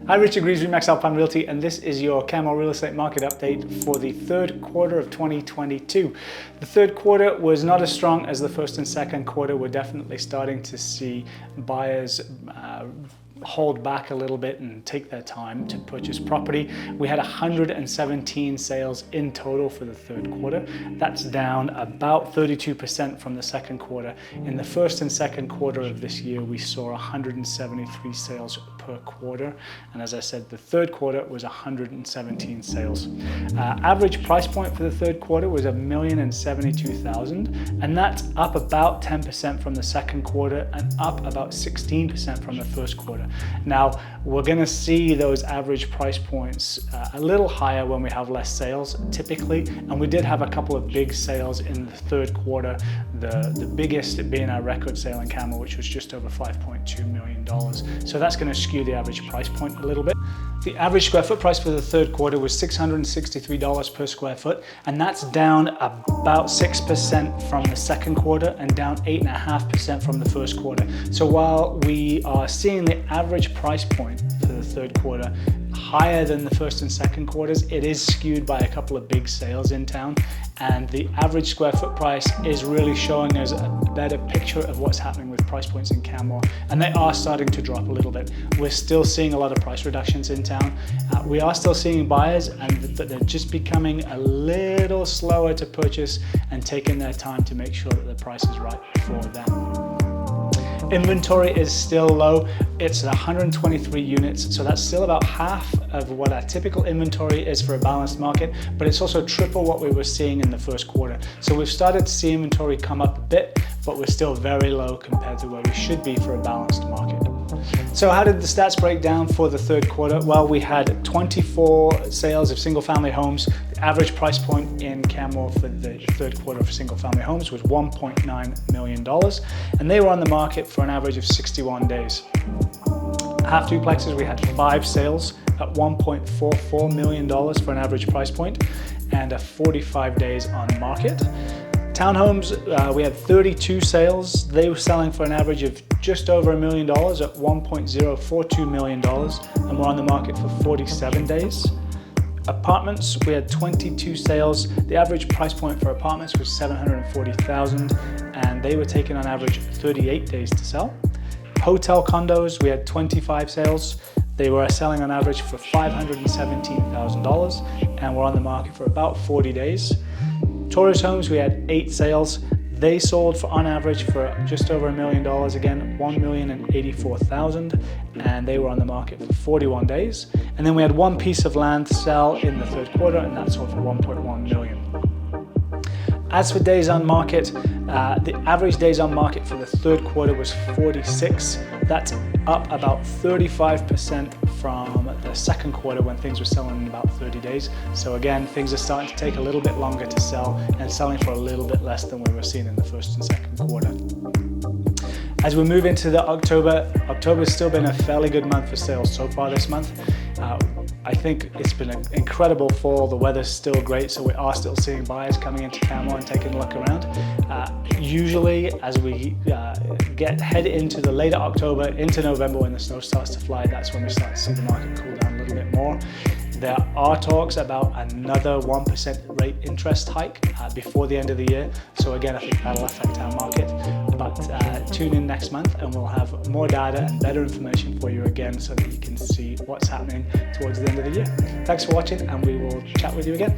Hi, Richard Greaves, Remax Alpine Realty, and this is your Canmore Real Estate Market Update for the third quarter of 2022. The third quarter was not as strong as the first and second quarter. We're definitely starting to see buyers hold back a little bit and take their time to purchase property. We had 117 sales in total for the third quarter. That's down about 32% from the second quarter. In the first and second quarter of this year, we saw 173 sales per quarter. And as I said, the third quarter was 117 sales. Average price point for the third quarter was $1,072,000, and that's up about 10% from the second quarter and up about 16% from the first quarter. Now, we're going to see those average price points a little higher when we have less sales typically, and we did have a couple of big sales in the third quarter, the biggest being our record sale in Canmore, which was just over $5.2 million. So that's going to skew the average price point a little bit. The average square foot price for the third quarter was $663 per square foot, and that's down about 6% from the second quarter and down 8.5% from the first quarter. So while we are seeing the average price point for the third quarter higher than the first and second quarters, it is skewed by a couple of big sales in town, and the average square foot price is really showing us a better picture of what's happening with price points in Canmore, and they are starting to drop a little bit. We're still seeing a lot of price reductions in town. We are still seeing buyers, but they're just becoming a little slower to purchase and taking their time to make sure that the price is right for them. Inventory is still low. It's at 123 units, so that's still about half of what our typical inventory is for a balanced market, but it's also triple what we were seeing in the first quarter. So we've started to see inventory come up a bit, but we're still very low compared to where we should be for a balanced market. So how did the stats break down for the third quarter? Well, we had 24 sales of single-family homes. The average price point in Canmore for the third quarter for single-family homes was $1.9 million, and they were on the market for an average of 61 days. Half duplexes, we had 5 sales at $1.44 million for an average price point and 45 days on market. Townhomes, we had 32 sales. They were selling for an average of just over $1 million at $1.042 million, and we're on the market for 47 days. Apartments, we had 22 sales. The average price point for apartments was $740,000, and they were taking on average 38 days to sell. Hotel condos, we had 25 sales. They were selling on average for $517,000, and we're on the market for about 40 days. Tourist homes, we had 8 sales. They sold for on average for just over $1 million, again, $1,084,000, and they were on the market for 41 days. And then we had one piece of land sell in the third quarter, and that sold for $1.1 million. As for days on market, the average days on market for the third quarter was 46. That's up about 35% from the second quarter when things were selling in about 30 days. So again, things are starting to take a little bit longer to sell and selling for a little bit less than we were seeing in the first and second quarter. As we move into October's still been a fairly good month for sales so far this month. I think it's been an incredible fall. The weather's still great, so we are still seeing buyers coming into Canmore and taking a look around. Usually, as we head into the later October, into November, when the snow starts to fly, that's when we start to see the market cool down a little bit more. There are talks about another 1% rate interest hike before the end of the year. So again, I think that'll affect our market. But tune in next month and we'll have more data and better information for you again so that you can see what's happening towards the end of the year. Thanks for watching, and we will chat with you again.